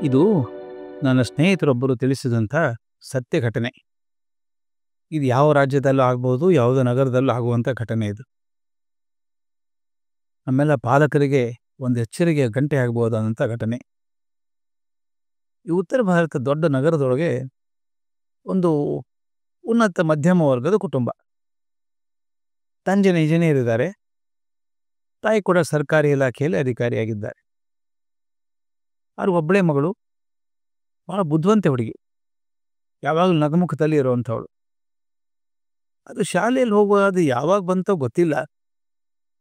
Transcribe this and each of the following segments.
ಇದು ನನ್ನ ಸ್ನೇಹಿತರೊಬ್ಬರು ತಿಳಿಸಿದಂಥ ಸತ್ಯ ಘಟನೆ. ಇದು ಯಾವ ರಾಜ್ಯದಲ್ಲೂ ಆಗ್ಬೋದು, ಯಾವುದೋ ನಗರದಲ್ಲೂ ಆಗುವಂಥ ಘಟನೆ ಇದು. ನಮ್ಮೆಲ್ಲ ಪಾಲಕರಿಗೆ ಒಂದು ಎಚ್ಚರಿಕೆಯ ಗಂಟೆ ಆಗ್ಬೋದಾದಂಥ ಘಟನೆ. ಈ ಉತ್ತರ ಭಾರತ ದೊಡ್ಡ ನಗರದೊಳಗೆ ಒಂದು ಉನ್ನತ ಮಧ್ಯಮ ವರ್ಗದ ಕುಟುಂಬ. ತಂದೆ ಇಂಜಿನಿಯರ್ ಇದ್ದಾರೆ, ತಾಯಿ ಕೂಡ ಸರ್ಕಾರಿ ಇಲಾಖೆಯಲ್ಲಿ ಅಧಿಕಾರಿಯಾಗಿದ್ದಾರೆ. ಅವ್ರ ಒಬ್ಬಳೇ ಮಗಳು, ಭಾಳ ಬುದ್ಧಿವಂತೆ ಹುಡುಗಿ, ಯಾವಾಗಲೂ ನಗುಮುಖದಲ್ಲಿ ಇರುವಂಥವಳು. ಅದು ಶಾಲೆಯಲ್ಲಿ ಹೋಗುವಾಗ ಯಾವಾಗ ಬಂತೋ ಗೊತ್ತಿಲ್ಲ,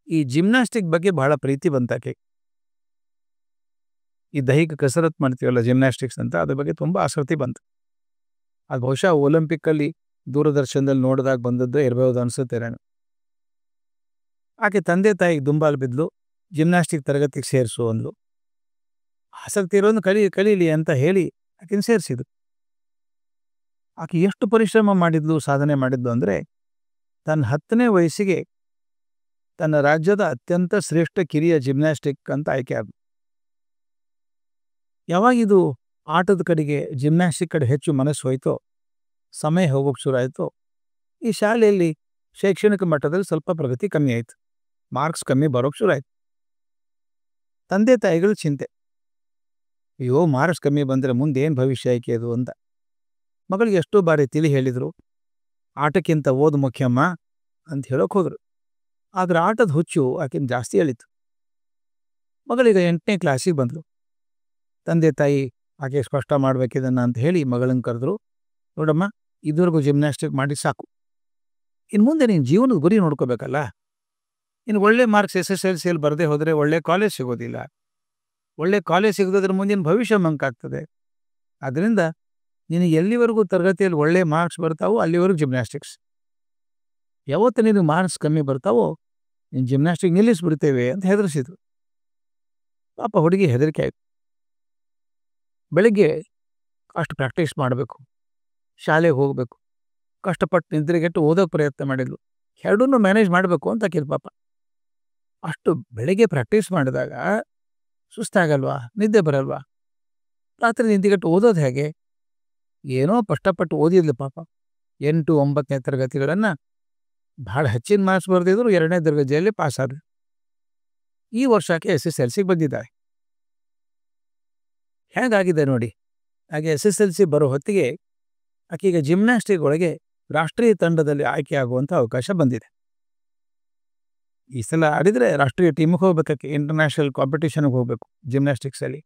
ಈ ಜಿಮ್ನಾಸ್ಟಿಕ್ ಬಗ್ಗೆ ಬಹಳ ಪ್ರೀತಿ ಬಂತಾಕೆ. ಈ ದೈಹಿಕ ಕಸರತ್ತು ಮಾಡ್ತೀವಲ್ಲ ಜಿಮ್ನಾಸ್ಟಿಕ್ಸ್ ಅಂತ, ಅದ್ರ ಬಗ್ಗೆ ತುಂಬ ಆಸಕ್ತಿ ಬಂತು. ಅದು ಬಹುಶಃ ಒಲಿಂಪಿಕ್ಕಲ್ಲಿ ದೂರದರ್ಶನದಲ್ಲಿ ನೋಡಿದಾಗ ಬಂದದ್ದು ಇರಬಹುದು ಅನಿಸುತ್ತೆ ನಾನು. ಆಕೆ ತಂದೆ ತಾಯಿಗೆ ದುಂಬಾಲು ಬಿದ್ಲು, ಜಿಮ್ನಾಸ್ಟಿಕ್ ತರಗತಿಗೆ ಸೇರಿಸು ಅಂದ್ಲು. ಆಸಕ್ತಿ ಇರೋದು ಕಲೀಲಿ ಅಂತ ಹೇಳಿ ಆಕೆನ ಸೇರಿಸಿದ್ರು. ಆಕೆ ಎಷ್ಟು ಪರಿಶ್ರಮ ಮಾಡಿದ್ಲು, ಸಾಧನೆ ಮಾಡಿದ್ಲು ಅಂದರೆ, ತನ್ನ 10ನೇ ವಯಸ್ಸಿಗೆ ತನ್ನ ರಾಜ್ಯದ ಅತ್ಯಂತ ಶ್ರೇಷ್ಠ ಕಿರಿಯ ಜಿಮ್ನಾಸ್ಟಿಕ್ ಅಂತ ಆಯ್ಕೆ ಆದ್ಲು. ಯಾವಾಗಿದು ಆಟದ ಕಡೆಗೆ, ಜಿಮ್ನಾಸ್ಟಿಕ್ ಕಡೆ ಹೆಚ್ಚು ಮನಸ್ಸು ಹೋಯ್ತೋ, ಸಮಯ ಹೋಗೋಕೆ ಶುರು ಆಯಿತು, ಈ ಶಾಲೆಯಲ್ಲಿ ಶೈಕ್ಷಣಿಕ ಮಟ್ಟದಲ್ಲಿ ಸ್ವಲ್ಪ ಪ್ರಗತಿ ಕಮ್ಮಿ ಆಯಿತು, ಮಾರ್ಕ್ಸ್ ಕಮ್ಮಿ ಬರೋಕ್ಕೆ ಶುರು ಆಯಿತು. ತಂದೆ ತಾಯಿಗಳು ಚಿಂತೆ, ಅಯ್ಯೋ ಮಾರ್ಕ್ಸ್ ಕಮ್ಮಿ ಬಂದರೆ ಮುಂದೆ ಏನು ಭವಿಷ್ಯ ಆಯ್ಕೆ ಅದು ಅಂತ. ಮಗಳಿಗೆ ಎಷ್ಟೋ ಬಾರಿ ತಿಳಿ ಹೇಳಿದರು, ಆಟಕ್ಕಿಂತ ಓದು ಮುಖ್ಯಮ್ಮ ಅಂತ ಹೇಳೋಕೆ ಹೋದರು. ಆದರೆ ಆಟದ ಹುಚ್ಚು ಆಕೆನ ಜಾಸ್ತಿ ಹೇಳಿತು. ಮಗಳೀಗ 8ನೇ ಕ್ಲಾಸಿಗೆ ಬಂದಳು. ತಂದೆ ತಾಯಿ ಆಕೆ ಸ್ಪಷ್ಟ ಮಾಡಬೇಕಿದನ್ನು ಅಂತ ಹೇಳಿ ಮಗಳನ್ನ ಕರೆದ್ರು. ನೋಡಮ್ಮ, ಇದುವರೆಗೂ ಜಿಮ್ನಾಸ್ಟಿಕ್ ಮಾಡಿ ಸಾಕು, ಇನ್ನು ಮುಂದೆ ನೀನು ಜೀವನದ ಗುರಿ ನೋಡ್ಕೋಬೇಕಲ್ಲ. ಇನ್ನು ಒಳ್ಳೆ ಮಾರ್ಕ್ಸ್ SSLCಯಲ್ಲಿ ಬರದೇ ಹೋದರೆ ಒಳ್ಳೆ ಕಾಲೇಜ್ ಸಿಗೋದಿಲ್ಲ, ಒಳ್ಳೆ ಕಾಲೇಜ್ ಸಿಗದ್ರ ಮುಂದಿನ ಭವಿಷ್ಯ ಮಂಕಾಗ್ತದೆ. ಆದ್ದರಿಂದ ನೀನು ಎಲ್ಲಿವರೆಗೂ ತರಗತಿಯಲ್ಲಿ ಒಳ್ಳೆ ಮಾರ್ಕ್ಸ್ ಬರ್ತಾವೋ ಅಲ್ಲಿವರೆಗೂ ಜಿಮ್ನಾಸ್ಟಿಕ್ಸ್, ಯಾವತ್ತು ನೀನು ಮಾರ್ಕ್ಸ್ ಕಮ್ಮಿ ಬರ್ತಾವೋ ನೀನು ಜಿಮ್ನಾಸ್ಟಿಕ್ ನಿಲ್ಲಿಸ್ಬಿಡ್ತೇವೆ ಅಂತ ಹೆದರಿಸಿದ್ರು. ಪಾಪ ಹುಡುಗಿ ಹೆದರಿಕೆ ಆಯಿತು. ಬೆಳಗ್ಗೆ ಅಷ್ಟು ಪ್ರಾಕ್ಟೀಸ್ ಮಾಡಬೇಕು, ಶಾಲೆಗೆ ಹೋಗಬೇಕು, ಕಷ್ಟಪಟ್ಟು ನಿದ್ರೆಗೆಟ್ಟು ಓದೋಕೆ ಪ್ರಯತ್ನ ಮಾಡಿದ್ಲು. ಎರಡನ್ನೂ ಮ್ಯಾನೇಜ್ ಮಾಡಬೇಕು ಅಂತ ಆಕಿದ ಪಾಪ. ಅಷ್ಟು ಬೆಳಗ್ಗೆ ಪ್ರಾಕ್ಟೀಸ್ ಮಾಡಿದಾಗ ಸುಸ್ತಾಗಲ್ವಾ, ನಿದ್ದೆ ಬರಲ್ವಾ, ರಾತ್ರಿ ನಿದ್ದೆಗೆಟ್ಟು ಓದೋದು ಹೇಗೆ? ಏನೋ ಕಷ್ಟಪಟ್ಟು ಓದಿದ್ಲು ಪಾಪ. 8, 9ನೇ ತರಗತಿಗಳನ್ನು ಭಾಳ ಹೆಚ್ಚಿನ ಮಾರ್ಕ್ಸ್ ಬರೆದಿದ್ರು, 2ನೇ ದರ್ಜೆಯಲ್ಲಿ ಪಾಸ್ ಆದ್ರು. ಈ ವರ್ಷಕ್ಕೆ SSLCಗೆ ಬಂದಿದ್ದಾರೆ. ಹೇಗಾಗಿದೆ ನೋಡಿ. ಹಾಗೆ SSLC ಬರೋ ಹೊತ್ತಿಗೆ ಆಕೆಗೆ ಜಿಮ್ನಾಸ್ಟಿಕ್ ಒಳಗೆ ರಾಷ್ಟ್ರೀಯ ತಂಡದಲ್ಲಿ ಆಯ್ಕೆ ಆಗುವಂಥ ಅವಕಾಶ ಬಂದಿದೆ. ಈ ಸಲ ಆಡಿದರೆ ರಾಷ್ಟ್ರೀಯ ಟೀಮಿಗೆ ಹೋಗ್ಬೇಕಾಕೆ, ಇಂಟರ್ನ್ಯಾಷನಲ್ ಕಾಂಪಿಟೇಷನ್ಗೆ ಹೋಗಬೇಕು ಜಿಮ್ನಾಸ್ಟಿಕ್ಸಲ್ಲಿ.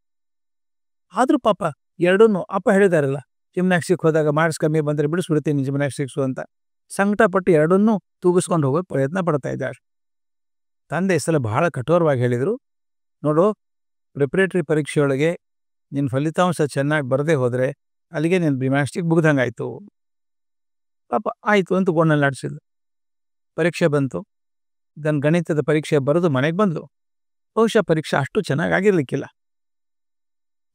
ಆದರೂ ಪಾಪ ಎರಡನ್ನೂ ಅಪ್ಪ ಹೇಳಿದಾರಲ್ಲ, ಜಿಮ್ನಾಸ್ಟಿಕ್ ಹೋದಾಗ ಮಾರ್ಕ್ಸ್ ಕಮ್ಮಿ ಬಂದರೆ ಬಿಡಿಸ್ಬಿಡ್ತೀನಿ ಜಿಮ್ನಾಸ್ಟಿಕ್ಸು ಅಂತ, ಸಂಕಟಪಟ್ಟು ಎರಡನ್ನೂ ತೂಗಿಸ್ಕೊಂಡು ಹೋಗೋಕೆ ಪ್ರಯತ್ನ ಪಡ್ತಾ ಇದ್ದಾರೆ. ತಂದೆ ಈ ಸಲ ಬಹಳ ಕಠೋರವಾಗಿ ಹೇಳಿದರು, ನೋಡು, ಪ್ರಿಪ್ರೇಟರಿ ಪರೀಕ್ಷೆಯೊಳಗೆ ನಿನ್ನ ಫಲಿತಾಂಶ ಚೆನ್ನಾಗಿ ಬರದೇ ಹೋದರೆ ಅಲ್ಲಿಗೆ ನಿನ್ನ ಜಿಮ್ನಾಸ್ಟಿಕ್ ಮುಗ್ದಂಗೆ ಆಯಿತು. ಪಾಪ ಆಯಿತು ಅಂತ ಗೋಣಲ್ಲಾಡಿಸಿದ್ಲು. ಪರೀಕ್ಷೆ ಬಂತು. ನನ್ನ ಗಣಿತದ ಪರೀಕ್ಷೆ ಬರೆದು ಮನೆಗೆ ಬಂದಳು. ಬಹುಶಃ ಪರೀಕ್ಷೆ ಅಷ್ಟು ಚೆನ್ನಾಗಿ ಆಗಿರಲಿಕ್ಕಿಲ್ಲ.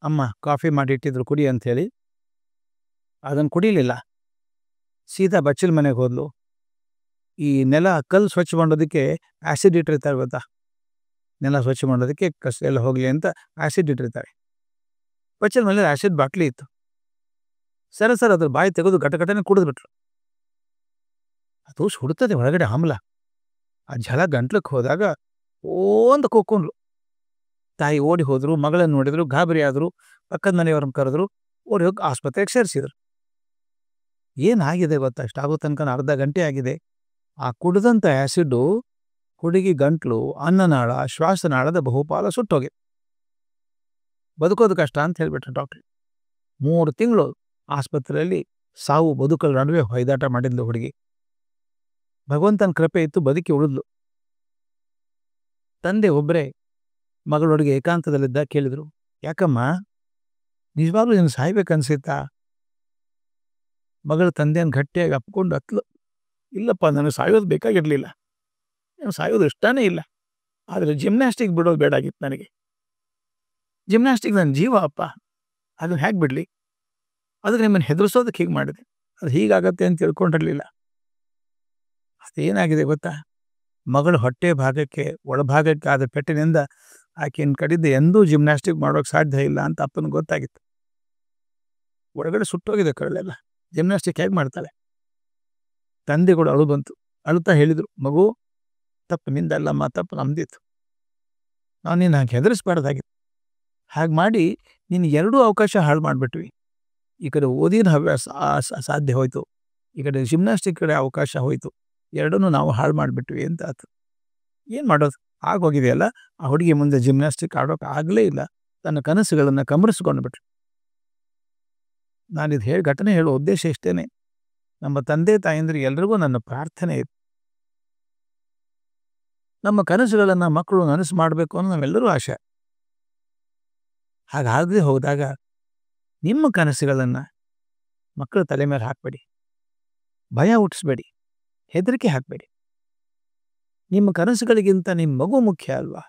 ಅಮ್ಮ ಕಾಫಿ ಮಾಡಿಟ್ಟಿದ್ರು ಕುಡಿ ಅಂಥೇಳಿ, ಅದನ್ನು ಕುಡಿಲಿಲ್ಲ. ಸೀದಾ ಬಚ್ಚಲ ಮನೆಗೆ ಹೋದ್ಲು. ಈ ನೆಲ ಕಲ್ಲು ಸ್ವಚ್ಛ ಮಾಡೋದಕ್ಕೆ ಆ್ಯಸಿಡ್ ಇಟ್ಟಿರ್ತಾರೆ ಗೊತ್ತಾ, ನೆಲ ಸ್ವಚ್ಛ ಮಾಡೋದಕ್ಕೆ ಕಸ ಎಲ್ಲ ಹೋಗಲಿ ಅಂತ ಆ್ಯಸಿಡ್ ಇಟ್ಟಿರ್ತಾರೆ. ಬಚ್ಚಲ ಮೇಲೆ ಆ್ಯಸಿಡ್ ಬಾಟ್ಲಿ ಇತ್ತು. ಸರ ಅದ್ರ ಬಾಯಿ ತೆಗೆದು ಘಟನೆ ಕುಡಿದ್ಬಿಟ್ರು. ಅದು ಸುಡ್ತದೆ ಒಳಗಡೆ ಆಮ್ಲ. ಆ ಝಳ ಗಂಟ್ಲಕ್ಕೆ ಹೋದಾಗ ಓಂದ ಕೂಕೊಂಡ್ಲು. ತಾಯಿ ಓಡಿ ಹೋದರು, ಮಗಳನ್ನು ನೋಡಿದ್ರು, ಗಾಬರಿ ಆದರು, ಪಕ್ಕದ ಮನೆಯವ್ರನ್ನ ಕರೆದ್ರು, ಓಡಿ ಹೋಗಿ ಆಸ್ಪತ್ರೆಗೆ ಸೇರಿಸಿದ್ರು. ಏನಾಗಿದೆ ಗೊತ್ತಾ, ಅಷ್ಟಾಗೋ ತನಕ ಅರ್ಧ ಗಂಟೆ ಆಗಿದೆ. ಆ ಕುಡಿದಂಥ ಆ್ಯಸಿಡ್ಡು ಹುಡುಗಿ ಗಂಟ್ಲು, ಅನ್ನನಾಳ, ಶ್ವಾಸನಾಳದ ಬಹುಪಾಲ ಸುಟ್ಟೋಗಿದೆ. ಬದುಕೋದು ಕಷ್ಟ ಅಂತ ಹೇಳಿಬಿಟ್ರು ಡಾಕ್ಟ್ರು. 3 ತಿಂಗಳು ಆಸ್ಪತ್ರೆಯಲ್ಲಿ ಸಾವು ಬದುಕల ನಡುವೆ ಹೊಯ್ದಾಟ ಮಾಡಿದ್ಲು ಹುಡುಗಿ. ಭಗವಂತನ ಕೃಪೆ ಇತ್ತು, ಬದುಕಿ ಉಳಿದ್ಲು. ತಂದೆ ಒಬ್ಬರೇ ಮಗಳೊಳಗೆ ಏಕಾಂತದಲ್ಲಿದ್ದ ಕೇಳಿದರು, ಯಾಕಮ್ಮ, ನಿಜವಾಗ್ಲೂ ನೀನು ಸಾಯ್ಬೇಕನ್ಸಿತ್ತಾ? ಮಗಳು ತಂದೆಯನ್ನು ಗಟ್ಟಿಯಾಗಿ ಅಪ್ಕೊಂಡು ಹತ್ಲು. ಇಲ್ಲಪ್ಪ, ನನಗೆ ಸಾಯೋದು ಬೇಕಾಗಿರಲಿಲ್ಲ, ನಾನು ಸಾಯೋದು ಇಷ್ಟನೇ ಇಲ್ಲ, ಆದರೆ ಜಿಮ್ನಾಸ್ಟಿಕ್ ಬಿಡೋದು ಬೇಡಾಗಿತ್ತು ನನಗೆ. ಜಿಮ್ನಾಸ್ಟಿಕ್ ನನ್ನ ಜೀವ ಅಪ್ಪ, ಅದನ್ನು ಹೇಗೆ ಬಿಡಲಿ? ಅದಕ್ಕೆ ನಿಮ್ಮನ್ನು ಹೆದರಿಸೋದಕ್ಕೆ ಹೀಗೆ ಮಾಡಿದೆ, ಅದು ಹೀಗಾಗತ್ತೆ ಅಂತ ತಿಳ್ಕೊಂಡಿರಲಿಲ್ಲ. ಅದೇನಾಗಿದೆ ಗೊತ್ತಾ, ಮಗಳು ಹೊಟ್ಟೆ ಭಾಗಕ್ಕೆ, ಒಳಭಾಗಕ್ಕೆ ಆದ ಪೆಟ್ಟಿನಿಂದ ಆಕೆಯನ್ನು ಕಡಿದು ಎಂದೂ ಜಿಮ್ನಾಸ್ಟಿಕ್ ಮಾಡೋಕ್ಕೆ ಸಾಧ್ಯ ಇಲ್ಲ ಅಂತ ಅಪ್ಪನಿಗೆ ಗೊತ್ತಾಗಿತ್ತು. ಒಳಗಡೆ ಸುಟ್ಟೋಗಿದೆ ಕರಳೆಲ್ಲ. ಜಿಮ್ನಾಸ್ಟಿಕ್ ಹೇಗೆ ಮಾಡ್ತಾಳೆ? ತಂದೆ ಕೂಡ ಅಳು ಬಂತು. ಅಳುತ್ತಾ ಹೇಳಿದರು, ಮಗು ತಪ್ಪು ನಿಂದಲ್ಲಮ್ಮ, ತಪ್ಪು ನಮ್ದಿತ್ತು. ನಾವು ನೀನು ಹಾಗೆ ಹೆದರಿಸ್ಬಾರ್ದಾಗಿತ್ತು. ಹಾಗೆ ಮಾಡಿ ನೀನು ಎರಡೂ ಅವಕಾಶ ಹಾಳು ಮಾಡಿಬಿಟ್ವಿ. ಈ ಕಡೆ ಓದಿನ ಹವ್ಯಾಸ ಸಾಧ್ಯ ಹೋಯಿತು, ಈ ಕಡೆ ಜಿಮ್ನಾಸ್ಟಿಕ್ ಕಡೆ ಅವಕಾಶ ಹೋಯಿತು. ಎರಡನ್ನೂ ನಾವು ಹಾಳು ಮಾಡಿಬಿಟ್ವಿ ಅಂತ ಆಯ್ತು. ಏನು ಮಾಡೋದು? ಆಗೋಗಿದೆಯಲ್ಲ. ಆ ಹುಡುಗಿ ಮುಂದೆ ಜಿಮ್ನಾಸ್ಟಿಕ್ ಆಡೋಕೆ ಆಗಲೇ ಇಲ್ಲ. ತನ್ನ ಕನಸುಗಳನ್ನು ಕಮರಿಸ್ಕೊಂಡು ಬಿಟ್ರು. ನಾನಿದು ಘಟನೆ ಹೇಳೋ ಉದ್ದೇಶ ಇಷ್ಟೇ. ನಮ್ಮ ತಂದೆ ತಾಯಂದಿರಿಗೆ ಎಲ್ರಿಗೂ ನನ್ನ ಪ್ರಾರ್ಥನೆ ಇತ್ತು. ನಮ್ಮ ಕನಸುಗಳನ್ನು ಮಕ್ಕಳು ನನಸು ಮಾಡಬೇಕು ಅನ್ನೋ ನಾವೆಲ್ಲರೂ ಆಶೆ. ಹಾಗಾಗದೆ ಹೋದಾಗ ನಿಮ್ಮ ಕನಸುಗಳನ್ನು ಮಕ್ಕಳ ತಲೆ ಮೇಲೆ ಹಾಕಬೇಡಿ, ಭಯ ಹುಟ್ಟಿಸ್ಬೇಡಿ, ಹೆದರಿಕೆ ಹಾಕಬೇಡಿ. ನಿಮ್ಮ ಕನಸುಗಳಿಗಿಂತ ನಿಮ್ಮ ಮಗು ಮುಖ್ಯ ಅಲ್ವಾ?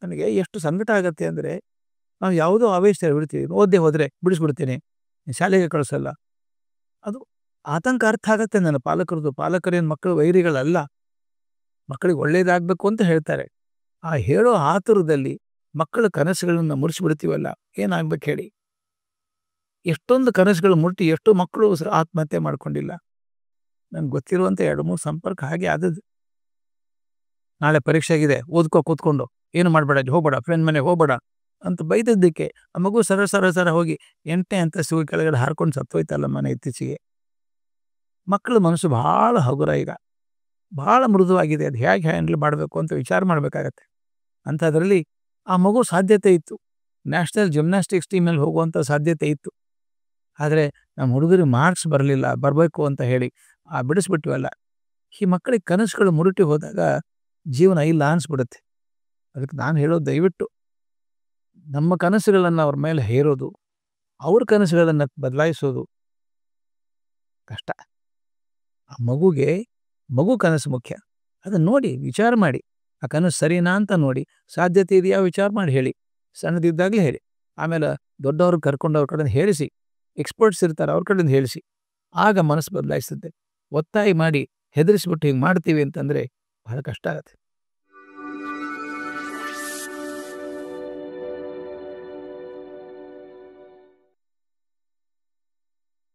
ನನಗೆ ಎಷ್ಟು ಸಂಕಟ ಆಗತ್ತೆ ಅಂದರೆ, ನಾವು ಯಾವುದೋ ಆವೇಶದಲ್ಲಿ ಬಿಡ್ತೀವಿ. ಓದೇ ಹೋದರೆ ಬಿಡಿಸ್ಬಿಡ್ತೀನಿ, ಶಾಲೆಗೆ ಕಳಿಸಲ್ಲ. ಅದು ಆತಂಕ ಅರ್ಥ ಆಗತ್ತೆ ನನ್ನ ಪಾಲಕರದು. ಪಾಲಕರೇನು ಮಕ್ಕಳು ವೈರಿಗಳಲ್ಲ, ಮಕ್ಕಳಿಗೆ ಒಳ್ಳೇದಾಗಬೇಕು ಅಂತ ಹೇಳ್ತಾರೆ. ಆ ಹೇಳೋ ಆತುರದಲ್ಲಿ ಮಕ್ಕಳ ಕನಸುಗಳನ್ನು ಮುರಿಸಿಬಿಡ್ತೀವಲ್ಲ, ಏನಾಗ್ಬೇಕು ಹೇಳಿ? ಎಷ್ಟೊಂದು ಕನಸುಗಳು ಮುಟ್ಟಿ ಎಷ್ಟೋ ಮಕ್ಕಳು ಆತ್ಮಹತ್ಯೆ ಮಾಡ್ಕೊಂಡಿಲ್ಲ. ನನಗೆ ಗೊತ್ತಿರುವಂಥ 2-3 ಸಂಪರ್ಕ ಹಾಗೆ ಆದದ್ದು. ನಾಳೆ ಪರೀಕ್ಷೆಗಿದೆ, ಓದ್ಕೋ ಕೂತ್ಕೊಂಡು, ಏನು ಮಾಡಬೇಡ, ಹೋಗ್ಬೇಡ, ಫ್ರೆಂಡ್ ಮನೆಗೆ ಹೋಗ್ಬೇಡ ಅಂತ ಬೈದದ್ದಕ್ಕೆ ಆ ಮಗು ಸರ ಹೋಗಿ 8ನೇ ಅಂತಸ್ತಿಗೆ ಕೆಳಗಡೆ ಹಾರ್ಕೊಂಡು ಸತ್ತೋಯ್ತಲ್ಲ ಮನೆ ಇತ್ತೀಚೆಗೆ. ಮಕ್ಕಳ ಮನಸ್ಸು ಭಾಳ ಹಗುರ, ಈಗ ಭಾಳ ಮೃದುವಾಗಿದೆ. ಅದು ಹೇಗೆ ಹ್ಯಾಂಡಲ್ ಮಾಡಬೇಕು ಅಂತ ವಿಚಾರ ಮಾಡಬೇಕಾಗತ್ತೆ. ಅಂಥದ್ರಲ್ಲಿ ಆ ಮಗು ಸಾಧ್ಯತೆ ಇತ್ತು, ನ್ಯಾಷನಲ್ ಜಿಮ್ನಾಸ್ಟಿಕ್ಸ್ ಟೀಮಲ್ಲಿ ಹೋಗುವಂಥ ಸಾಧ್ಯತೆ ಇತ್ತು. ಆದರೆ ನಮ್ಮ ಹುಡುಗರಿಗೆ ಮಾರ್ಕ್ಸ್ ಬರಲಿಲ್ಲ, ಬರಬೇಕು ಅಂತ ಹೇಳಿ ಬಿಡಿಸ್ಬಿಟ್ವಲ್ಲ. ಈ ಮಕ್ಕಳಿಗೆ ಕನಸುಗಳು ಮುರುಟಿ ಹೋದಾಗ ಜೀವನ ಇಲ್ಲ ಅನಿಸ್ಬಿಡುತ್ತೆ. ಅದಕ್ಕೆ ನಾನು ಹೇಳೋದು, ದಯವಿಟ್ಟು ನಮ್ಮ ಕನಸುಗಳನ್ನು ಅವ್ರ ಮೇಲೆ ಹೇರೋದು, ಅವ್ರ ಕನಸುಗಳನ್ನು ಬದಲಾಯಿಸೋದು ಕಷ್ಟ. ಆ ಮಗುಗೆ ಮಗು ಕನಸು ಮುಖ್ಯ. ಅದನ್ನು ನೋಡಿ ವಿಚಾರ ಮಾಡಿ, ಆ ಕನಸು ಸರಿನಾ ಅಂತ ನೋಡಿ, ಸಾಧ್ಯತೆ ಇದೆಯಾ ವಿಚಾರ ಮಾಡಿ ಹೇಳಿ. ಸಣ್ಣದಿದ್ದಾಗಲೇ ಹೇಳಿ. ಆಮೇಲೆ ದೊಡ್ಡವ್ರಿಗೆ ಕರ್ಕೊಂಡು ಅವ್ರ ಕಡೆಯಿಂದ ಹೇಳಿಸಿ, ಎಕ್ಸ್ಪರ್ಟ್ಸ್ ಇರ್ತಾರೆ ಅವ್ರ ಕಡೆಯಿಂದ ಹೇಳಿಸಿ. ಆಗ ಮನಸ್ಸು ಬದಲಾಯಿಸುತ್ತೆ. ಒತ್ತಾಯ ಮಾಡಿ ಹೆದರಿಸ್ಬಿಟ್ಟು ಹಿಂಗೆ ಮಾಡ್ತೀವಿ ಅಂತಂದರೆ ಬಹಳ ಕಷ್ಟ ಆಗುತ್ತೆ.